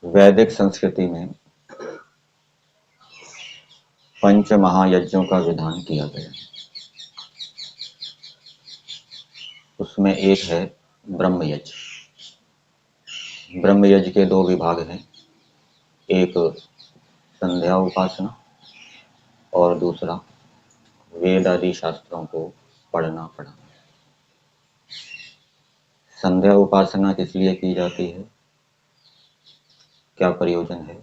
वैदिक संस्कृति में पंच महायज्ञों का विधान किया गया। उसमें एक है ब्रह्मयज्ञ। ब्रह्मयज्ञ के दो विभाग हैं, एक संध्या उपासना और दूसरा वेद आदि शास्त्रों को पढ़ना पढ़ाना। संध्या उपासना किस लिए की जाती है, क्या प्रयोजन है?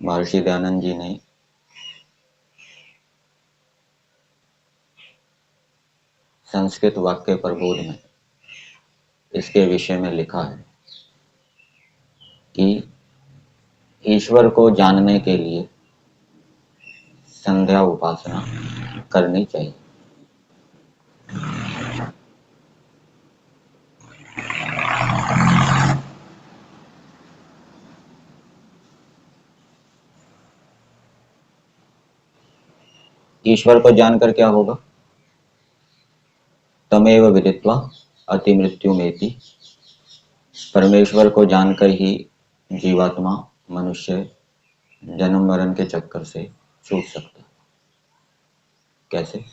महर्षि दयानंद जी ने संस्कृत वाक्य प्रबोध में इसके विषय में लिखा है कि ईश्वर को जानने के लिए संध्या उपासना करनी चाहिए। ईश्वर को जानकर क्या होगा? तमेव विदित्वा अति मृत्युमेति। परमेश्वर को जानकर ही जीवात्मा मनुष्य जन्म मरण के चक्कर से छूट सकता है। कैसे?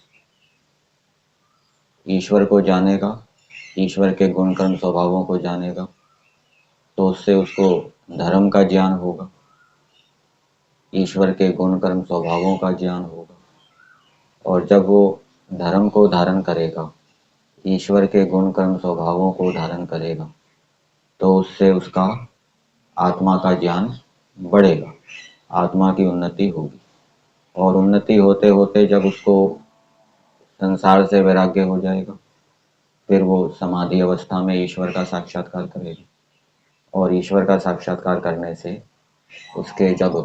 ईश्वर को जानेगा, ईश्वर के गुण कर्म स्वभावों को जानेगा, तो उससे उसको धर्म का ज्ञान होगा, ईश्वर के गुण कर्म स्वभावों का ज्ञान होगा। और जब वो धर्म को धारण करेगा, ईश्वर के गुण कर्म स्वभावों को धारण करेगा, तो उससे उसका आत्मा का ज्ञान बढ़ेगा, आत्मा की उन्नति होगी। और उन्नति होते होते जब उसको संसार से वैराग्य हो जाएगा, फिर वो समाधि अवस्था में ईश्वर का साक्षात्कार करेगा। और ईश्वर का साक्षात्कार करने से उसके जब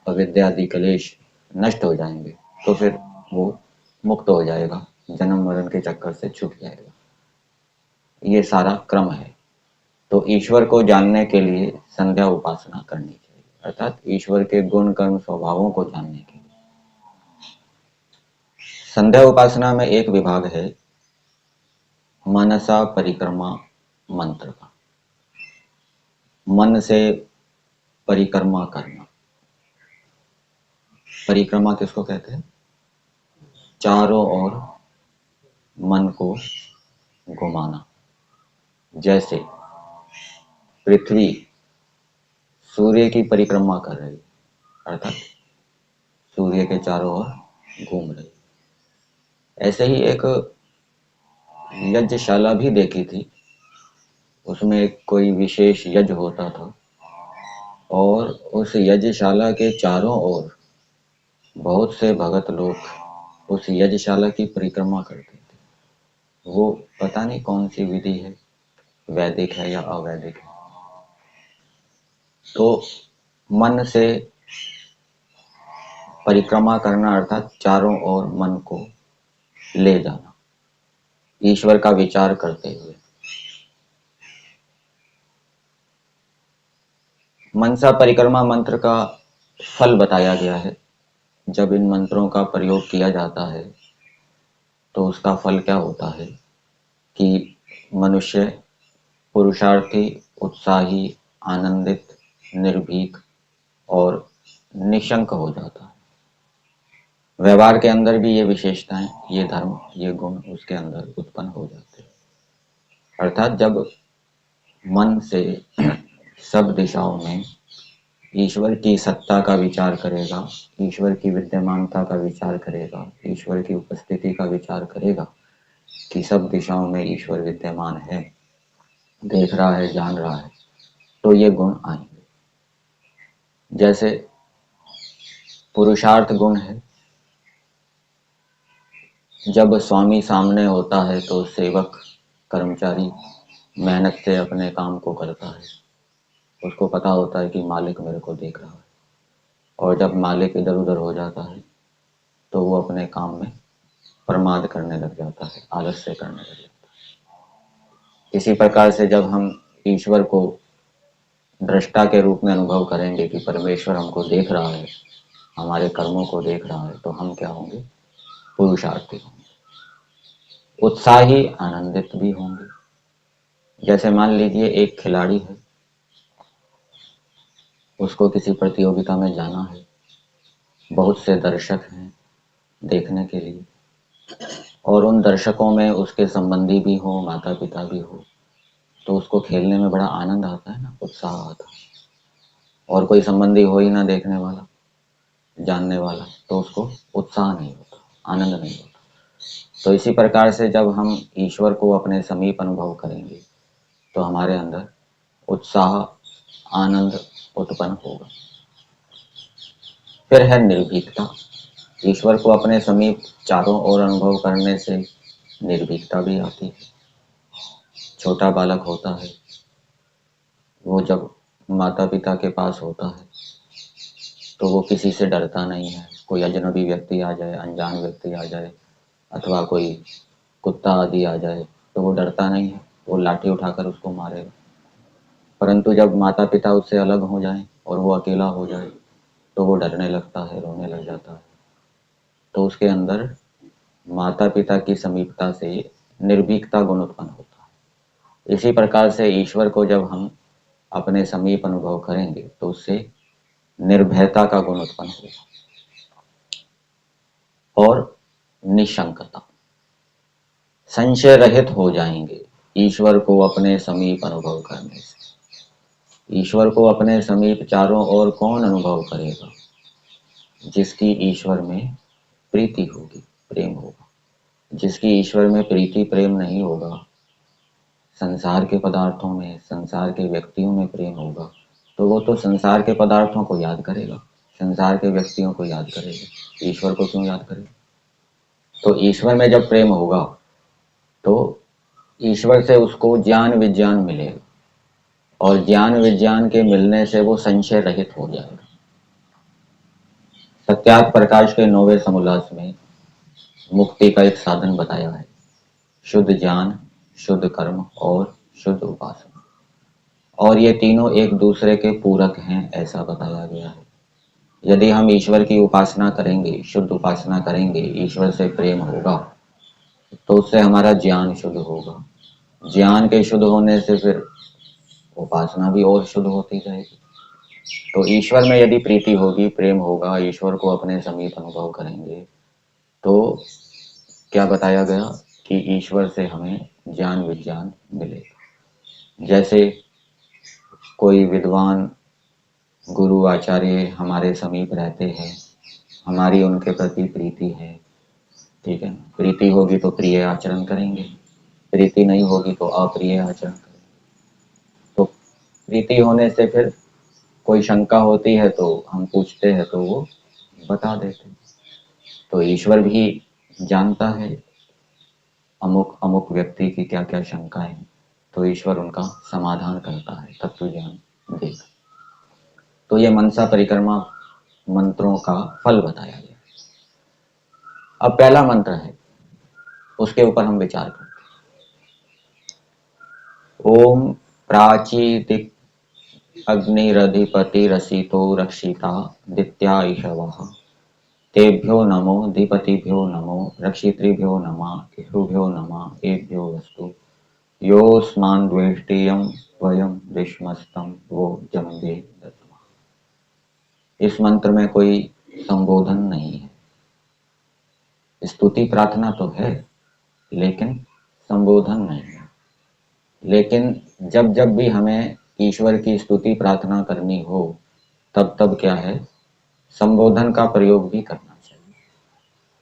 अविद्यादि क्लेश नष्ट हो जाएंगे, तो फिर वो मुक्त हो जाएगा, जन्म मरण के चक्कर से छूट जाएगा। ये सारा क्रम है। तो ईश्वर को जानने के लिए संध्या उपासना करनी चाहिए, अर्थात ईश्वर के गुण कर्म स्वभावों को जानने के लिए। संध्या उपासना में एक विभाग है मनसा परिक्रमा मंत्र का। मन से परिक्रमा करना। परिक्रमा किसको कहते हैं? चारों ओर मन को घुमाना। जैसे पृथ्वी सूर्य की परिक्रमा कर रही, अर्थात सूर्य के चारों ओर घूम रही। ऐसे ही एक यज्ञशाला भी देखी थी, उसमें कोई विशेष यज्ञ होता था और उस यज्ञशाला के चारों ओर बहुत से भगत लोग उस यज्ञशाला की परिक्रमा करते थे। वो पता नहीं कौन सी विधि है, वैदिक है या अवैदिक है। तो मन से परिक्रमा करना अर्थात चारों ओर मन को ले जाना, ईश्वर का विचार करते हुए। मनसा परिक्रमा मंत्र का फल बताया गया है। जब इन मंत्रों का प्रयोग किया जाता है तो उसका फल क्या होता है कि मनुष्य पुरुषार्थी, उत्साही, आनंदित, निर्भीक और निशंक हो जाता है। व्यवहार के अंदर भी ये विशेषताएं, ये धर्म, ये गुण उसके अंदर उत्पन्न हो जाते हैं। अर्थात जब मन से सब दिशाओं में ईश्वर की सत्ता का विचार करेगा, ईश्वर की विद्यमानता का विचार करेगा, ईश्वर की उपस्थिति का विचार करेगा कि सब दिशाओं में ईश्वर विद्यमान है, देख रहा है, जान रहा है, तो ये गुण आएंगे। जैसे पुरुषार्थ गुण है, जब स्वामी सामने होता है तो सेवक, कर्मचारी मेहनत से अपने काम को करता है। उसको पता होता है कि मालिक मेरे को देख रहा है। और जब मालिक इधर उधर हो जाता है तो वो अपने काम में प्रमाद करने लग जाता है, आलस्य करने लग जाता है। इसी प्रकार से जब हम ईश्वर को दृष्टा के रूप में अनुभव करेंगे कि परमेश्वर हमको देख रहा है, हमारे कर्मों को देख रहा है, तो हम क्या होंगे? पुरुषार्थी होंगे, उत्साही, आनंदित भी होंगे। जैसे मान लीजिए एक खिलाड़ी है, उसको किसी प्रतियोगिता में जाना है, बहुत से दर्शक हैं देखने के लिए, और उन दर्शकों में उसके संबंधी भी हो, माता पिता भी हो, तो उसको खेलने में बड़ा आनंद आता है ना, उत्साह आता है। और कोई संबंधी हो ही ना देखने वाला, जानने वाला, तो उसको उत्साह नहीं होता, आनंद नहीं होता। तो इसी प्रकार से जब हम ईश्वर को अपने समीप अनुभव करेंगे तो हमारे अंदर उत्साह, आनंद उत्पन्न होगा। फिर है निर्भीकता। ईश्वर को अपने समीप चारों ओर अनुभव करने से निर्भीकता भी आती है। छोटा बालक होता है, वो जब माता पिता के पास होता है तो वो किसी से डरता नहीं है। कोई अजनबी व्यक्ति आ जाए, अनजान व्यक्ति आ जाए, अथवा कोई कुत्ता आदि आ जाए तो वो डरता नहीं है, वो लाठी उठाकर उसको मारेगा। परंतु जब माता पिता उससे अलग हो जाएं और वो अकेला हो जाए तो वो डरने लगता है, रोने लग जाता है। तो उसके अंदर माता पिता की समीपता से निर्भीकता गुण उत्पन्न होता है। इसी प्रकार से ईश्वर को जब हम अपने समीप अनुभव करेंगे तो उससे निर्भयता का गुण उत्पन्न होगा और निशंकता, संशय रहित हो जाएंगे ईश्वर को अपने समीप अनुभव करने से। ईश्वर को अपने समीप चारों ओर कौन अनुभव करेगा? जिसकी ईश्वर में प्रीति होगी, प्रेम होगा। जिसकी ईश्वर में प्रीति प्रेम नहीं होगा, संसार के पदार्थों में, संसार के व्यक्तियों में प्रेम होगा, तो वो तो संसार के पदार्थों को याद करेगा, संसार के व्यक्तियों को याद करेगा, ईश्वर को क्यों याद करेगा? तो ईश्वर में जब प्रेम होगा तो ईश्वर से उसको ज्ञान विज्ञान मिलेगा, और ज्ञान विज्ञान के मिलने से वो संशय रहित हो जाएगा। सत्यार्थ प्रकाश के 9वें समोल्लास में मुक्ति का एक साधन बताया है, शुद्ध ज्ञान, शुद्ध कर्म और शुद्ध उपासना। और ये तीनों एक दूसरे के पूरक हैं, ऐसा बताया गया है। यदि हम ईश्वर की उपासना करेंगे, शुद्ध उपासना करेंगे, ईश्वर से प्रेम होगा, तो उससे हमारा ज्ञान शुद्ध होगा। ज्ञान के शुद्ध होने से फिर उपासना भी और शुद्ध होती जाएगी। तो ईश्वर में यदि प्रीति होगी, प्रेम होगा, ईश्वर को अपने समीप अनुभव करेंगे, तो क्या बताया गया कि ईश्वर से हमें ज्ञान विज्ञान मिलेगा। जैसे कोई विद्वान गुरु आचार्य हमारे समीप रहते हैं, हमारी उनके प्रति प्रीति है, ठीक है। प्रीति होगी तो प्रिय आचरण करेंगे, प्रीति नहीं होगी तो अप्रिय आचरण करेंगे। तो प्रीति होने से फिर कोई शंका होती है तो हम पूछते हैं तो वो बता देते हैं। तो ईश्वर भी जानता है अमुक अमुक व्यक्ति की क्या क्या शंकाएं, तो ईश्वर उनका समाधान करता है, तत्व ज्ञान देकर। तो ये मनसा परिक्रमा मंत्रों का फल बताया गया। अब पहला मंत्र है, उसके ऊपर हम विचार करते हैं। ओम प्राचीदिक अग्निरधिपतिरसितो रक्षिता दित्या ईशवः तेभ्यो नमो अधिपतिभ्यो नमो रक्षितृभ्यो नमः इषुभ्यो नमः एभ्यो वस्तु योऽस्मान् द्वेष्टियं वयं विश्मस्तं वो जम्बे दत्तमा। इस मंत्र में कोई संबोधन नहीं है, स्तुति प्रार्थना तो है लेकिन संबोधन नहीं है। लेकिन जब जब भी हमें ईश्वर की स्तुति प्रार्थना करनी हो तब तब क्या है, संबोधन का प्रयोग भी करना चाहिए।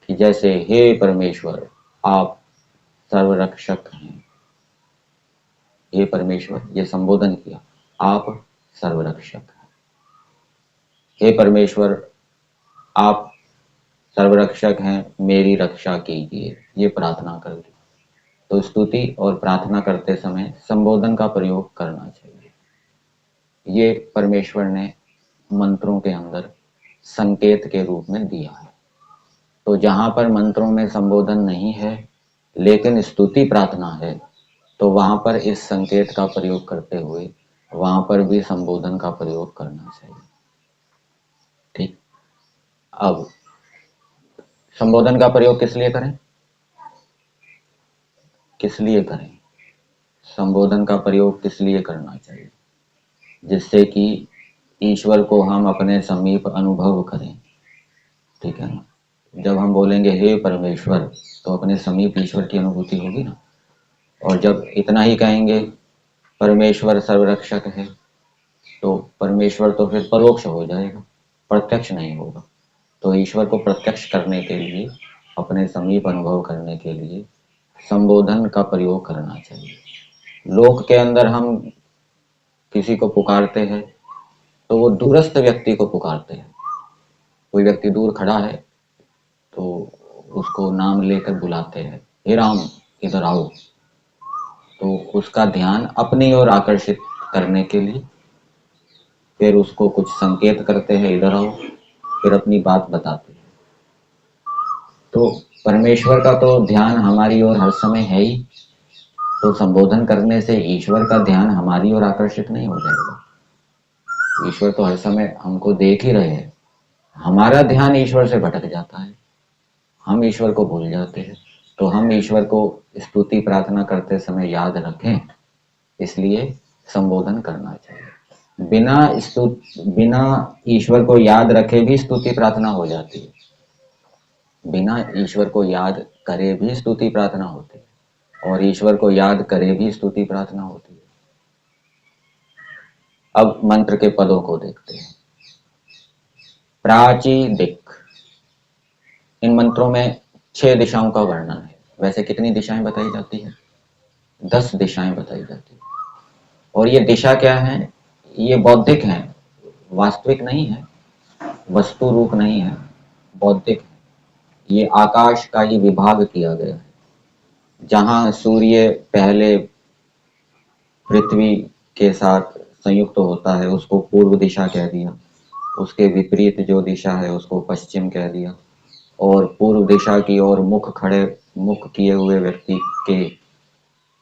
कि जैसे हे परमेश्वर आप सर्वरक्षक हैं, हे परमेश्वर, ये संबोधन किया, आप सर्वरक्षक हैं। हे परमेश्वर आप सर्वरक्षक हैं, मेरी रक्षा कीजिए, ये प्रार्थना कर दी। तो स्तुति और प्रार्थना करते समय संबोधन का प्रयोग करना चाहिए। ये परमेश्वर ने मंत्रों के अंदर संकेत के रूप में दिया है। तो जहां पर मंत्रों में संबोधन नहीं है लेकिन स्तुति प्रार्थना है, तो वहां पर इस संकेत का प्रयोग करते हुए वहां पर भी संबोधन का प्रयोग करना चाहिए। ठीक। अब संबोधन का प्रयोग किस लिए करें? किस लिए करें? संबोधन का प्रयोग किस लिए करना चाहिए? जिससे कि ईश्वर को हम अपने समीप अनुभव करें। ठीक है ना। जब हम बोलेंगे हे परमेश्वर, तो अपने समीप ईश्वर की अनुभूति होगी ना। और जब इतना ही कहेंगे परमेश्वर सर्वरक्षक है, तो परमेश्वर तो फिर परोक्ष हो जाएगा, प्रत्यक्ष नहीं होगा। तो ईश्वर को प्रत्यक्ष करने के लिए, अपने समीप अनुभव करने के लिए संबोधन का प्रयोग करना चाहिए। लोक के अंदर हम किसी को पुकारते हैं तो वो दूरस्थ व्यक्ति को पुकारते हैं। कोई व्यक्ति दूर खड़ा है तो उसको नाम लेकर बुलाते हैं, हे राम इधर आओ। तो उसका ध्यान अपनी ओर आकर्षित करने के लिए फिर उसको कुछ संकेत करते हैं, इधर आओ, फिर अपनी बात बताते हैं। तो परमेश्वर का तो ध्यान हमारी ओर हर समय है ही, तो संबोधन करने से ईश्वर का ध्यान हमारी ओर आकर्षित नहीं हो जाएगा। ईश्वर तो हर समय हमको देख ही रहे हैं, हमारा ध्यान ईश्वर से भटक जाता है, हम ईश्वर को भूल जाते हैं। तो हम ईश्वर को स्तुति प्रार्थना करते समय याद रखें, इसलिए संबोधन करना चाहिए। बिना ईश्वर को याद रखे भी स्तुति प्रार्थना हो जाती है, बिना ईश्वर को याद करे भी स्तुति प्रार्थना होती है, और ईश्वर को याद करे भी स्तुति प्रार्थना होती है। अब मंत्र के पदों को देखते हैं। प्राची दिक्, इन मंत्रों में 6 दिशाओं का वर्णन है। वैसे कितनी दिशाएं बताई जाती है? 10 दिशाएं बताई जाती है। और ये दिशा क्या है? ये बौद्धिक है, वास्तविक नहीं है, वस्तु रूप नहीं है, बौद्धिक है। ये आकाश का ही विभाग किया गया है। जहां सूर्य पहले पृथ्वी के साथ संयुक्त होता है उसको पूर्व दिशा कह दिया, उसके विपरीत जो दिशा है उसको पश्चिम कह दिया, और पूर्व दिशा की ओर मुख किए हुए व्यक्ति के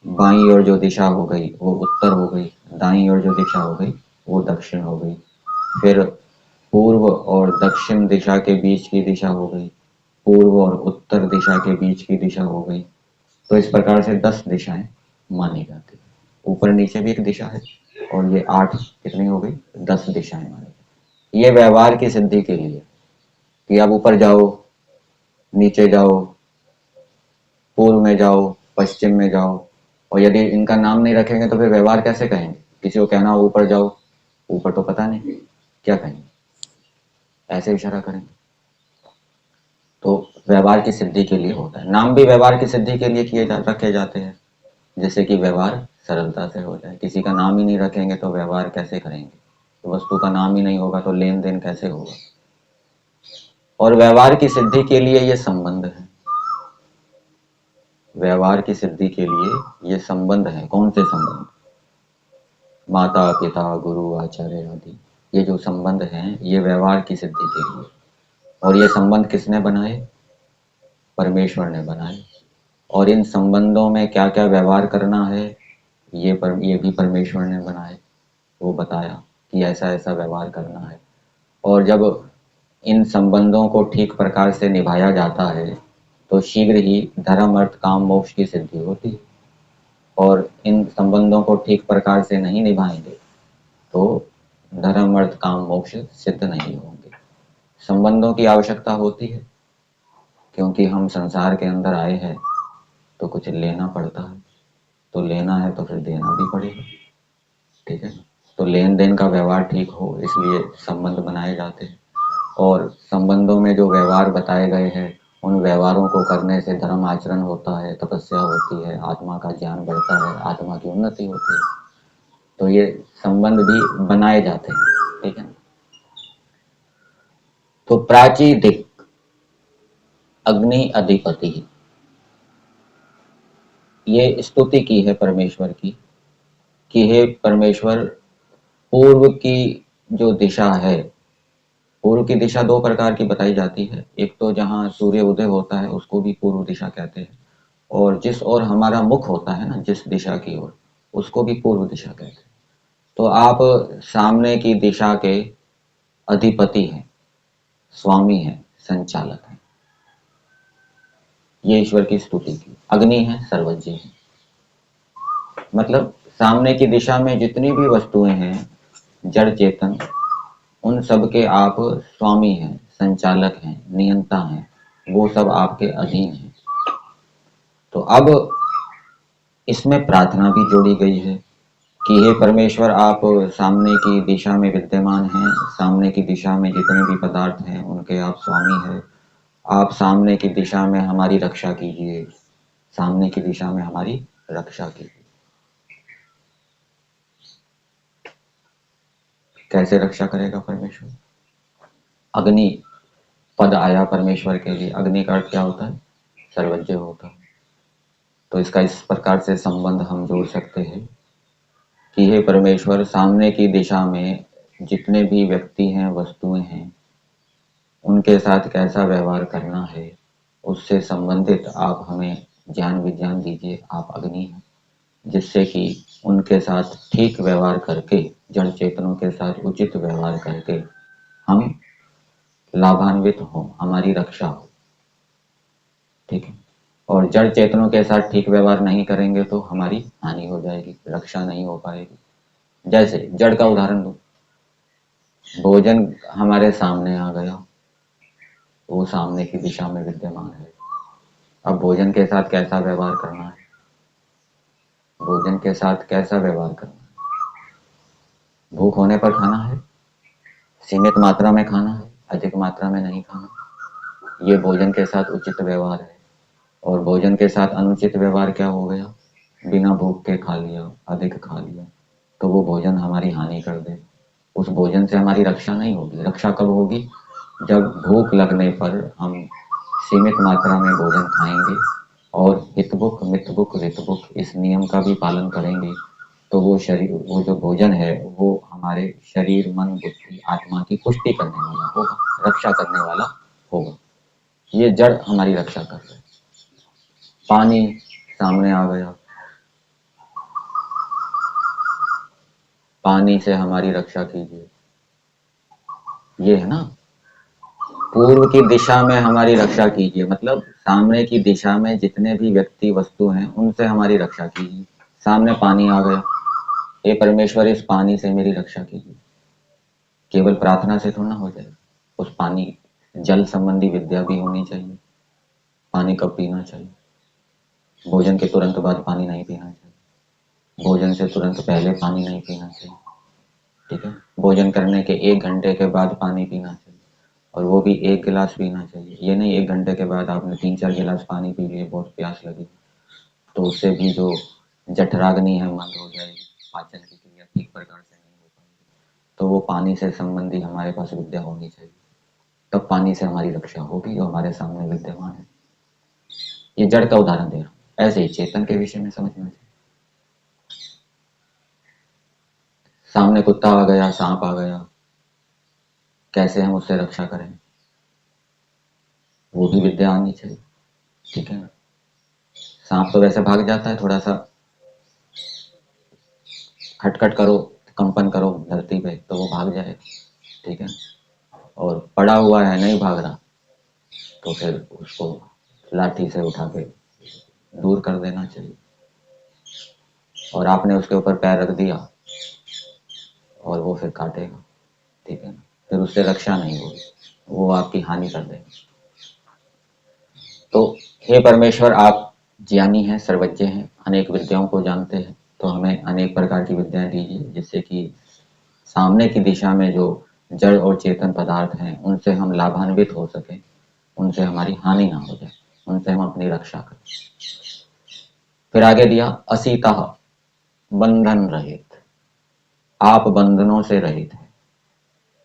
बाईं ओर जो दिशा हो गई वो उत्तर हो गई, दाईं ओर जो दिशा हो गई वो दक्षिण हो गई। फिर पूर्व और दक्षिण दिशा के बीच की दिशा हो गई, पूर्व और उत्तर दिशा के बीच की दिशा हो गई। तो इस प्रकार से 10 दिशाएं मानी जाती है। ऊपर नीचे भी एक दिशा है, और ये 8 कितनी हो गई? 10 दिशाएं मानी। ये व्यवहार की सिद्धि के लिए कि अब ऊपर जाओ, नीचे जाओ, पूर्व में जाओ, पश्चिम में जाओ। और यदि इनका नाम नहीं रखेंगे तो फिर व्यवहार कैसे कहेंगे? किसी को कहना हो ऊपर जाओ, ऊपर तो पता नहीं क्या कहेंगे, ऐसे इशारा करेंगे। तो व्यवहार की सिद्धि के लिए होता है। नाम भी व्यवहार की सिद्धि के लिए रखे जाते हैं, जैसे कि व्यवहार सरलता से हो जाए। किसी का नाम ही नहीं रखेंगे तो व्यवहार कैसे करेंगे? तो वस्तु का नाम ही नहीं होगा तो लेन देन कैसे होगा? और व्यवहार की सिद्धि के लिए ये संबंध है। व्यवहार की सिद्धि के लिए ये संबंध है। कौन से संबंध? माता पिता गुरु आचार्य आदि, ये जो संबंध हैं ये व्यवहार की सिद्धि के लिए। और ये संबंध किसने बनाए? परमेश्वर ने बनाए। और इन संबंधों में क्या क्या व्यवहार करना है ये भी परमेश्वर ने बनाए। वो बताया कि ऐसा ऐसा व्यवहार करना है। और जब इन संबंधों को ठीक प्रकार से निभाया जाता है तो शीघ्र ही धर्म अर्थ काम मोक्ष की सिद्धि होती है। और इन संबंधों को ठीक प्रकार से नहीं निभाएंगे तो धर्म अर्थ काम मोक्ष सिद्ध नहीं होंगे। संबंधों की आवश्यकता होती है, क्योंकि हम संसार के अंदर आए हैं तो कुछ लेना पड़ता है, तो लेना है तो फिर देना भी पड़ेगा। ठीक है। तो लेन देन का व्यवहार ठीक हो इसलिए संबंध बनाए जाते हैं। और संबंधों में जो व्यवहार बताए गए हैं उन व्यवहारों को करने से धर्म आचरण होता है, तपस्या होती है, आत्मा का ज्ञान बढ़ता है, आत्मा की उन्नति होती है। तो ये संबंध भी बनाए जाते हैं। ठीक है। तो प्राची दिक्, अग्नि अधिपति, ये स्तुति की है परमेश्वर की कि हे परमेश्वर, पूर्व की जो दिशा है, पूर्व की दिशा 2 प्रकार की बताई जाती है। एक तो जहाँ सूर्य उदय होता है उसको भी पूर्व दिशा कहते हैं, और जिस ओर हमारा मुख होता है ना, जिस दिशा की ओर, उसको भी पूर्व दिशा कहते हैं। तो आप सामने की दिशा के अधिपति हैं, स्वामी हैं, संचालक हैं। ये ईश्वर की स्तुति की। अग्नि है, सर्वज्ञ है। मतलब सामने की दिशा में जितनी भी वस्तुएं हैं, जड़ चेतन, उन सब के आप स्वामी हैं, संचालक हैं, नियंता हैं, वो सब आपके अधीन हैं। तो अब इसमें प्रार्थना भी जोड़ी गई है कि हे परमेश्वर, आप सामने की दिशा में विद्यमान हैं, सामने की दिशा में जितने भी पदार्थ हैं उनके आप स्वामी हैं। आप सामने की दिशा में हमारी रक्षा कीजिए, सामने की दिशा में हमारी रक्षा कीजिए। कैसे रक्षा करेगा परमेश्वर? अग्नि पद आया परमेश्वर के लिए। अग्नि का अर्थ क्या होता है? सर्वज्ञ होता है। तो इसका इस प्रकार से संबंध हम जोड़ सकते हैं कि हे परमेश्वर, सामने की दिशा में जितने भी व्यक्ति हैं, वस्तुएं हैं, उनके साथ कैसा व्यवहार करना है, उससे संबंधित आप हमें ज्ञान विज्ञान दीजिए। आप अग्नि हैं, जिससे कि उनके साथ ठीक व्यवहार करके, जड़ चेतनों के साथ उचित व्यवहार करके हम लाभान्वित हों, हमारी रक्षा हो। ठीक है। और जड़ चेतनों के साथ ठीक व्यवहार नहीं करेंगे तो हमारी हानि हो जाएगी, रक्षा नहीं हो पाएगी। जैसे जड़ का उदाहरण दो, भोजन हमारे सामने आ गया, वो सामने की दिशा में विद्यमान है। अब भोजन के साथ कैसा व्यवहार करना है, भोजन के साथ कैसा व्यवहार करना है? भूख होने पर खाना है, सीमित मात्रा में खाना है, अधिक मात्रा में नहीं खाना। ये भोजन के साथ उचित व्यवहार है। और भोजन के साथ अनुचित व्यवहार क्या हो गया? बिना भूख के खा लिया, अधिक खा लिया, तो वो भोजन हमारी हानि कर दे। उस भोजन से हमारी रक्षा नहीं होगी। रक्षा कब होगी? जब भूख लगने पर हम सीमित मात्रा में भोजन खाएंगे और हितभुक मितभुक रितभुक इस नियम का भी पालन करेंगे, तो वो शरीर, वो जो भोजन है वो हमारे शरीर, मन, बुद्धि, आत्मा की पुष्टि करने वाला होगा, रक्षा करने वाला होगा। ये जड़ हमारी रक्षा कर रहे हैं। पानी सामने आ गया, पानी से हमारी रक्षा कीजिए। ये है ना, पूर्व की दिशा में हमारी रक्षा कीजिए, मतलब सामने की दिशा में जितने भी व्यक्ति वस्तु हैं उनसे हमारी रक्षा कीजिए। सामने पानी आ गया, हे परमेश्वर, इस पानी से मेरी रक्षा कीजिए। केवल प्रार्थना से थोड़ा ना हो जाएगा, उस पानी, जल संबंधी विद्या भी होनी चाहिए। पानी कब पीना चाहिए? भोजन के तुरंत बाद पानी नहीं पीना चाहिए, भोजन से तुरंत पहले पानी नहीं पीना चाहिए। ठीक है। भोजन करने के 1 घंटे के बाद पानी पीना चाहिए, और वो भी 1 गिलास पीना चाहिए। ये नहीं 1 घंटे के बाद आपने 3-4 गिलास पानी पी लिए, बहुत प्यास लगी, तो उससे भी जो जठराग्नि है मंद हो जाएगी, पाचन की क्रिया ठीक प्रकार से नहीं हो पाएगी। तो वो पानी से संबंधी हमारे पास विद्या होनी चाहिए, तब पानी से हमारी रक्षा होगी जो हमारे सामने विद्यमान है। ये जड़ का उदाहरण दे रहा हूँ। ऐसे ही चेतन के विषय में समझना चाहिए। सामने कुत्ता आ गया, सांप आ गया, कैसे हम उससे रक्षा करें, वो भी विद्या आनी चाहिए। ठीक है ना। सांप तो वैसे भाग जाता है, थोड़ा सा खटखट करो, कंपन करो धरती पे तो वो भाग जाएगा। ठीक है। और पड़ा हुआ है, नहीं भाग रहा, तो फिर उसको लाठी से उठा के दूर कर देना चाहिए। और आपने उसके ऊपर पैर रख दिया और वो फिर काटेगा। ठीक है ना, फिर उससे रक्षा नहीं होगी, वो आपकी हानि कर देगा। तो हे परमेश्वर, आप ज्ञानी हैं, सर्वज्ञ हैं, अनेक विद्याओं को जानते हैं, तो हमें अनेक प्रकार की विद्याएं दीजिए, जिससे कि सामने की दिशा में जो जड़ और चेतन पदार्थ हैं उनसे हम लाभान्वित हो सके, उनसे हमारी हानि ना हो जाए, उनसे हम अपनी रक्षा करें। फिर आगे दिया, असीता, बंधन रहित। आप बंधनों से रहित हैं।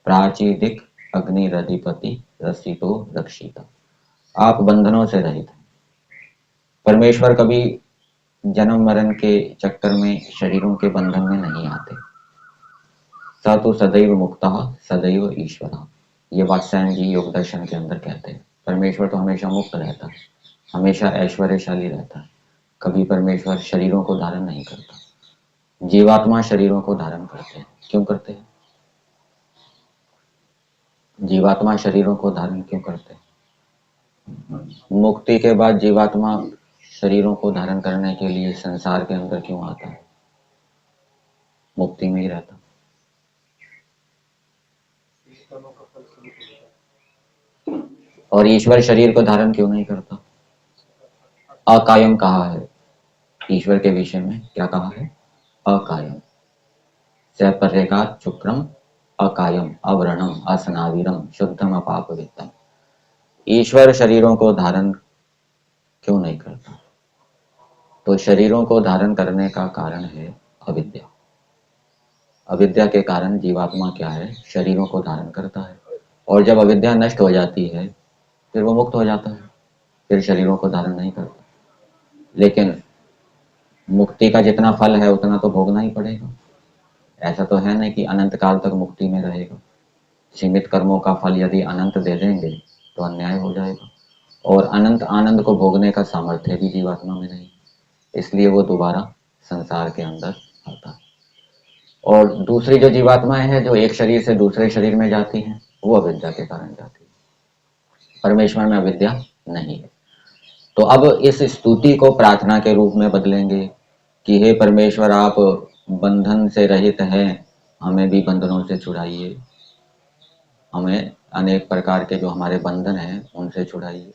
प्राचीदिक अग्निरधिपति रसितो रक्षिता। आप बंधनों से रहित हैं। परमेश्वर कभी जन्म मरण के चक्कर में शरीरों के बंधन में नहीं आते। स तो सदैव मुक्ता सदैव ईश्वर। ये वात्स्यायन जी योग दर्शन के अंदर कहते हैं, परमेश्वर तो हमेशा मुक्त रहता है, हमेशा ऐश्वर्यशाली रहता है। कभी परमेश्वर शरीरों को धारण नहीं करता। जीवात्मा शरीरों को धारण करते हैं। क्यों करते हैं? जीवात्मा शरीरों को धारण क्यों करते हैं? मुक्ति के बाद जीवात्मा शरीरों को धारण करने के लिए संसार के अंदर क्यों आता है? मुक्ति में ही रहता। और ईश्वर शरीर को धारण क्यों नहीं करता? अकायम कहा है ईश्वर के विषय में, क्या कहा है? अकायम, सपर्यगात शुक्रम अकायम अव्रणम असनावीरम शुद्धम अपापवित्रम। ईश्वर शरीरों को धारण क्यों नहीं करता? तो शरीरों को धारण करने का कारण है अविद्या। अविद्या के कारण जीवात्मा क्या है? शरीरों को धारण करता है। और जब अविद्या नष्ट हो जाती है फिर वो मुक्त हो जाता है, फिर शरीरों को धारण नहीं करता। लेकिन मुक्ति का जितना फल है उतना तो भोगना ही पड़ेगा। ऐसा तो है नहीं कि अनंत काल तक मुक्ति में रहेगा। सीमित कर्मों का फल यदि अनंत दे देंगे तो अन्याय हो जाएगा, और अनंत आनंद को भोगने का सामर्थ्य भी जीवात्मा में नहीं, इसलिए वो दोबारा संसार के अंदर आता है। और दूसरी जो जीवात्माएं हैं जो एक शरीर से दूसरे शरीर में जाती हैं वो अविद्या के कारण जाती है, परमेश्वर में अविद्या नहीं है। तो अब इस स्तुति को प्रार्थना के रूप में बदलेंगे कि हे परमेश्वर, आप बंधन से रहित हैं, हमें भी बंधनों से छुड़ाइए, हमें अनेक प्रकार के जो हमारे बंधन हैं उनसे छुड़ाइए।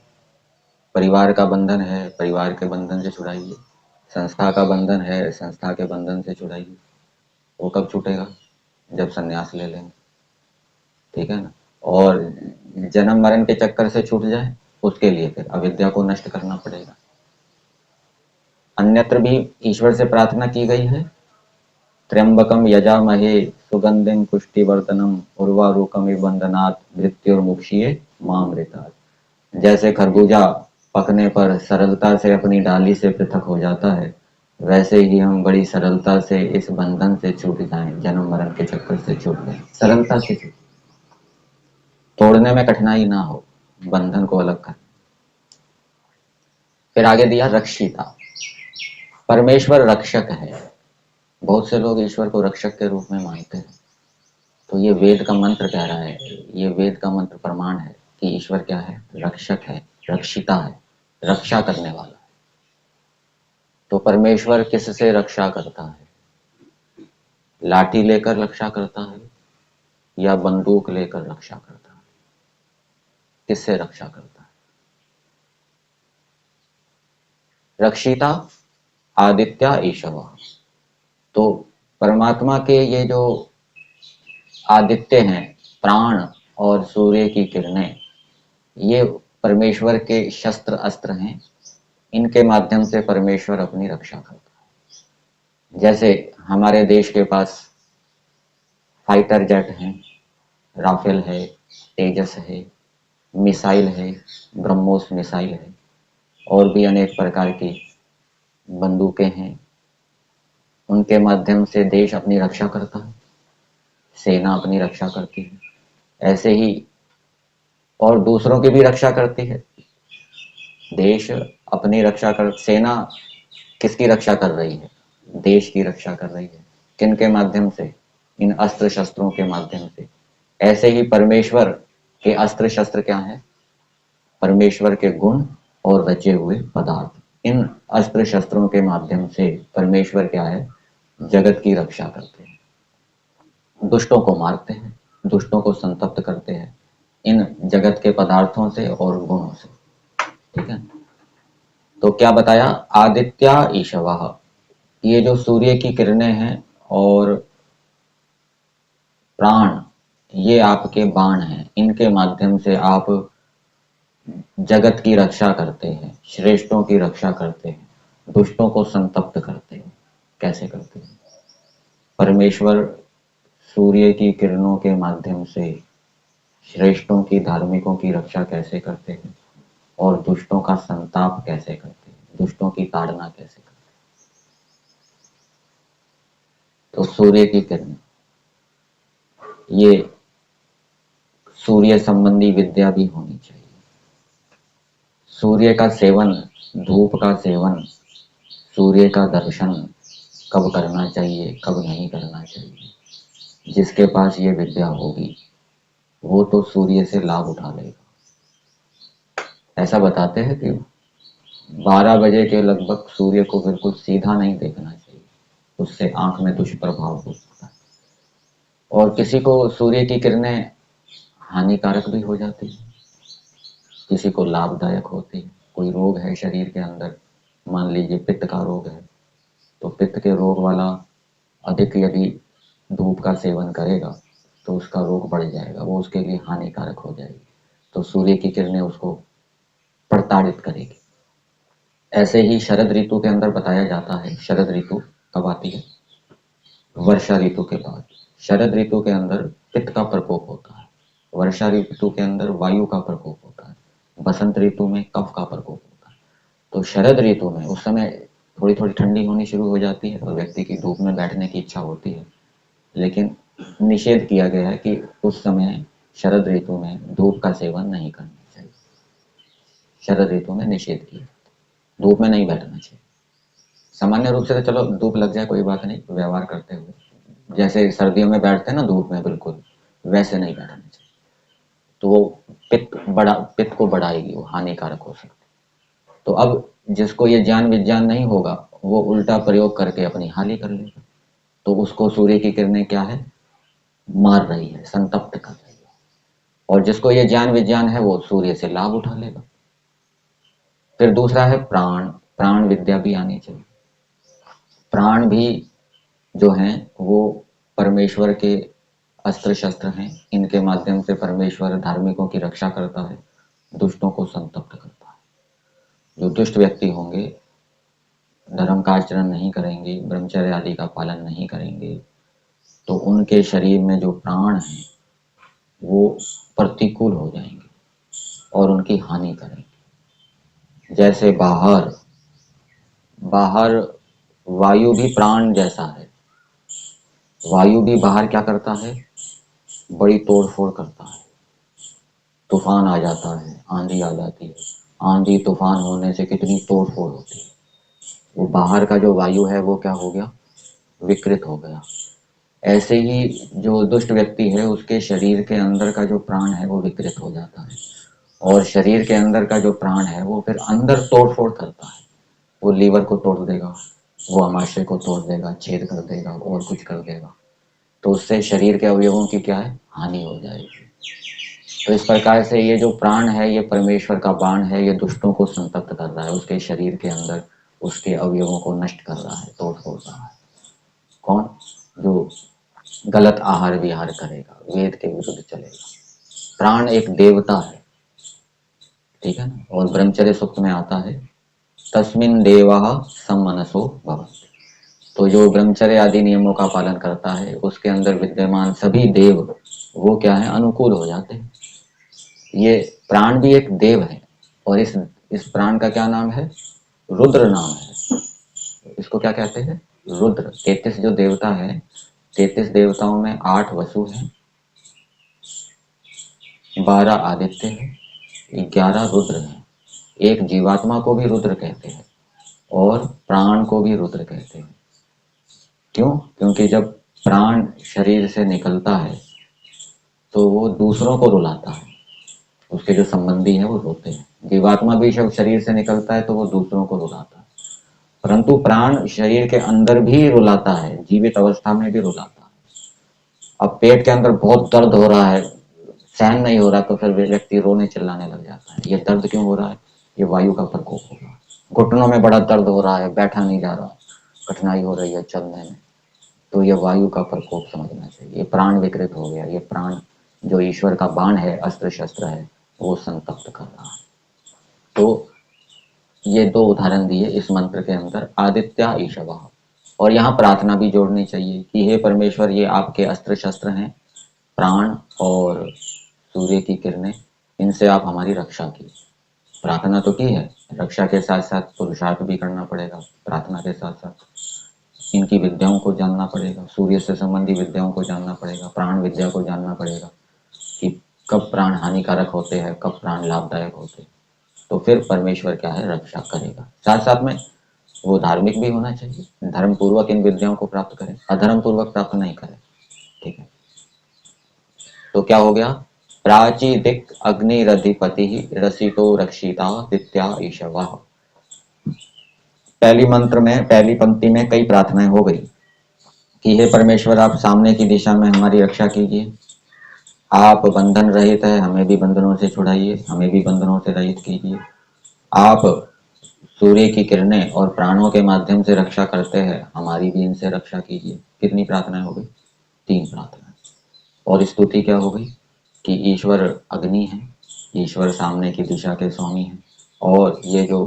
परिवार का बंधन है, परिवार के बंधन से छुड़ाइए। संस्था का बंधन है, संस्था के बंधन से छुड़ाइए। वो कब छूटेगा? जब संन्यास ले लेंगे, ठीक है ना। और जन्म मरण के चक्कर से छूट जाए उसके लिए फिर अविद्या को नष्ट करना पड़ेगा। अन्यत्र भी ईश्वर से प्रार्थना की गई है, त्र्यंबकम यजामहे सुगंधिम पुष्टिवर्धनम उर्वारुकमिव बंधनात् मृत्युर्मुक्षीये मामृतात्। जैसे खरबूजा पकने पर सरलता से अपनी डाली से पृथक हो जाता है, वैसे ही हम बड़ी सरलता से इस बंधन से छूट जाएं, जन्म मरण के चक्कर से छूट जाएं, सरलता से छूट, तोड़ने में कठिनाई ना हो, बंधन को अलग कर। फिर आगे दिया रक्षिता, परमेश्वर रक्षक है। बहुत से लोग ईश्वर को रक्षक के रूप में मानते हैं, तो ये वेद का मंत्र कह रहा है, ये वेद का मंत्र प्रमाण है कि ईश्वर क्या है? रक्षक है, रक्षिता है, रक्षा करने वाला है। तो परमेश्वर किससे रक्षा करता है? लाठी लेकर रक्षा करता है या बंदूक लेकर रक्षा करता है? किससे रक्षा करता है? रक्षिता आदित्य ईशव। तो परमात्मा के ये जो आदित्य हैं, प्राण और सूर्य की किरणें, ये परमेश्वर के शस्त्र अस्त्र हैं। इनके माध्यम से परमेश्वर अपनी रक्षा करता है। जैसे हमारे देश के पास फाइटर जेट हैं, राफेल है, तेजस है, मिसाइल है, ब्रह्मोस मिसाइल है, और भी अनेक प्रकार की बंदूकें हैं। उनके माध्यम से देश अपनी रक्षा करता है, सेना अपनी रक्षा करती है। ऐसे ही और दूसरों की भी रक्षा करती है। देश अपनी रक्षा कर, सेना किसकी रक्षा कर रही है? देश की रक्षा कर रही है। किन के माध्यम से? इन अस्त्र शस्त्रों के माध्यम से। ऐसे ही परमेश्वर के अस्त्र शस्त्र क्या है? परमेश्वर के गुण और रचे हुए पदार्थ। इन अस्त्र शस्त्रों के माध्यम से परमेश्वर क्या है? जगत की रक्षा करते हैं, दुष्टों को मारते हैं, दुष्टों को संतप्त करते हैं इन जगत के पदार्थों से और गुणों से, ठीक है। तो क्या बताया? आदित्य ईशवः, ये जो सूर्य की किरणें हैं और प्राण, ये आपके बाण हैं। इनके माध्यम से आप जगत की रक्षा करते हैं, श्रेष्ठों की रक्षा करते हैं, दुष्टों को संतप्त करते हैं। कैसे करते हैं? परमेश्वर सूर्य की किरणों के माध्यम से श्रेष्ठों की, धार्मिकों की रक्षा कैसे करते हैं और दुष्टों का संताप कैसे करते हैं, दुष्टों की ताड़ना कैसे करते हैं। तो सूर्य की किरण, ये सूर्य संबंधी विद्या भी होनी चाहिए। सूर्य का सेवन, धूप का सेवन, सूर्य का दर्शन कब करना चाहिए, कब नहीं करना चाहिए, जिसके पास ये विद्या होगी वो तो सूर्य से लाभ उठा लेगा। ऐसा बताते हैं कि 12 बजे के लगभग सूर्य को बिल्कुल सीधा नहीं देखना चाहिए, उससे आंख में दुष्प्रभाव हो सकता है। और किसी को सूर्य की किरणें हानिकारक भी हो जाती है, किसी को लाभदायक होती है। कोई रोग है शरीर के अंदर, मान लीजिए पित्त का रोग है, तो पित्त के रोग वाला अधिक यदि धूप का सेवन करेगा तो उसका रोग बढ़ जाएगा, वो उसके लिए हानिकारक हो जाएगी, तो सूर्य की किरणें उसको प्रताड़ित करेगी। ऐसे ही शरद ऋतु के अंदर बताया जाता है, शरद ऋतु कब आती है? वर्षा ऋतु के बाद। शरद ऋतु के अंदर पित्त का प्रकोप होता है, वर्षा ऋतु के अंदर वायु का प्रकोप होता है, बसंत ऋतु में कफ का प्रकोप होता है। तो शरद ऋतु में उस समय थोड़ी थोड़ी ठंडी होनी शुरू हो जाती है और व्यक्ति की धूप में बैठने की इच्छा होती है, लेकिन निषेध किया गया है कि उस समय शरद ऋतु में धूप का सेवन नहीं करना चाहिए। शरद ऋतु में निषेध किया, धूप में नहीं बैठना चाहिए। सामान्य रूप से तो चलो धूप लग जाए कोई बात नहीं, व्यवहार करते हुए, जैसे सर्दियों में बैठते हैं ना धूप में, बिल्कुल वैसे नहीं बैठना चाहिए। तो वो पित्त को बढ़ाएगी, वो हानिकारक हो सकती है। तो अब जिसको ये ज्ञान विज्ञान नहीं होगा वो उल्टा प्रयोग करके अपनी हानि कर लेगा, तो उसको सूर्य की किरणें क्या है, मार रही है, संतप्त कर रही है। और जिसको ये ज्ञान विज्ञान है वो सूर्य से लाभ उठा लेगा। फिर दूसरा है प्राण, प्राण विद्या भी आनी चाहिए। प्राण भी जो हैं वो परमेश्वर के अस्त्र शस्त्र हैं, इनके माध्यम से परमेश्वर धार्मिकों की रक्षा करता है, दुष्टों को संतप्त करता है। जो दुष्ट व्यक्ति होंगे, धर्म का आचरण नहीं करेंगे, ब्रह्मचर्य आदि का पालन नहीं करेंगे, तो उनके शरीर में जो प्राण हैं वो प्रतिकूल हो जाएंगे और उनकी हानि करेंगे। जैसे बाहर वायु भी प्राण जैसा है, वायु भी बाहर क्या करता है, बड़ी तोड़ फोड़ करता है, तूफान आ जाता है, आंधी आ जाती है, आंधी तूफान होने से कितनी तोड़ फोड़ होती है। वो बाहर का जो वायु है वो क्या हो गया, विकृत हो गया। ऐसे ही जो दुष्ट व्यक्ति है उसके शरीर के अंदर का जो प्राण है वो विकृत हो जाता है, और शरीर के अंदर का जो प्राण है वो फिर अंदर तोड़ फोड़ करता है। वो लीवर को तोड़ देगा, वो आमाशय को तोड़ देगा, छेद कर देगा और कुछ कर देगा, तो उससे शरीर के अवयवों की क्या है, हानि हो जाएगी। तो इस प्रकार से ये जो प्राण है ये परमेश्वर का बाण है, ये दुष्टों को संतप्त कर रहा है, उसके शरीर के अंदर उसके अवयवों को नष्ट कर रहा है, तोड़ फोड़ रहा है। कौन? जो गलत आहार विहार करेगा, वेद के विरुद्ध चलेगा। प्राण एक देवता है, ठीक है ना। और ब्रह्मचर्य सूक्त में आता है तस्मिन देवः सम्मनसो भवन्ति। तो जो ब्रह्मचर्य आदि नियमों का पालन करता है उसके अंदर विद्यमान सभी देव वो क्या है, अनुकूल हो जाते हैं। ये प्राण भी एक देव है, और इस प्राण का क्या नाम है, रुद्र नाम है। इसको क्या कहते हैं, रुद्र। 33 जो देवता है, 33 देवताओं में 8 वसु हैं, 12 आदित्य हैं, 11 रुद्र हैं। एक जीवात्मा को भी रुद्र कहते हैं और प्राण को भी रुद्र कहते हैं। क्यों? क्योंकि जब प्राण शरीर से निकलता है तो वो दूसरों को रुलाता है, उसके जो संबंधी हैं वो रोते हैं। जीवात्मा भी जब शरीर से निकलता है तो वो दूसरों को रुलाता है, परंतु प्राण शरीर के अंदर भी रुलाता है, जीवित अवस्था में भी रुलाता है। अब पेट के अंदर बहुत दर्द हो रहा है, सहन नहीं हो रहा, तो फिर व्यक्ति रोने चिल्लाने लग जाता है। ये दर्द क्यों हो रहा है, ये वायु का प्रकोप हो रहा है। घुटनों में बड़ा दर्द हो रहा है, बैठा नहीं जा रहा, कठिनाई हो रही है चलने में, तो ये वायु का प्रकोप समझना चाहिए। ये प्राण विकृत हो गया, ये प्राण जो ईश्वर का बाण है, अस्त्र शस्त्र है, वो संतप्त कर रहा है। तो ये 2 उदाहरण दिए इस मंत्र के अंदर, आदित्य ईशवः। और यहाँ प्रार्थना भी जोड़नी चाहिए कि हे परमेश्वर, ये आपके अस्त्र शस्त्र हैं, प्राण और सूर्य की किरणें, इनसे आप हमारी रक्षा कीजिए। प्रार्थना तो की है, रक्षा के साथ साथ पुरुषार्थ भी करना पड़ेगा, प्रार्थना के साथ साथ इनकी विद्याओं को जानना पड़ेगा, सूर्य से संबंधी विद्याओं को जानना पड़ेगा, प्राण विद्या को जानना पड़ेगा कि कब प्राण हानिकारक होते हैं, कब प्राण लाभदायक होते हैं। तो फिर परमेश्वर क्या है, रक्षा करेगा। साथ साथ में वो धार्मिक भी होना चाहिए, धर्म पूर्वक इन विद्याओं को प्राप्त करें, अधर्म पूर्वक प्राप्त नहीं करें, ठीक है। तो क्या हो गया, प्राची दिक अग्निरधिपति रसितो रक्षिता दित्या ईशवः। पहली मंत्र में, पहली पंक्ति में कई प्रार्थनाएं हो गई कि हे परमेश्वर, आप सामने की दिशा में हमारी रक्षा कीजिए, आप बंधन रहित है, हमें भी बंधनों से छुड़ाइए, हमें भी बंधनों से रहित कीजिए। आप सूर्य की किरणें और प्राणों के माध्यम से रक्षा करते हैं, हमारी भी इनसे रक्षा कीजिए। कितनी प्रार्थनाएं हो गई? 3 प्रार्थनाएं। और स्तुति क्या हो गई कि ईश्वर अग्नि है, ईश्वर सामने की दिशा के स्वामी हैं, और ये जो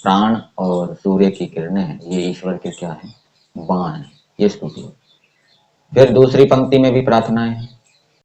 प्राण और सूर्य की किरणें हैं ये ईश्वर के क्या है? बाण है। ये स्तुति। फिर दूसरी पंक्ति में भी प्रार्थनाएं हैं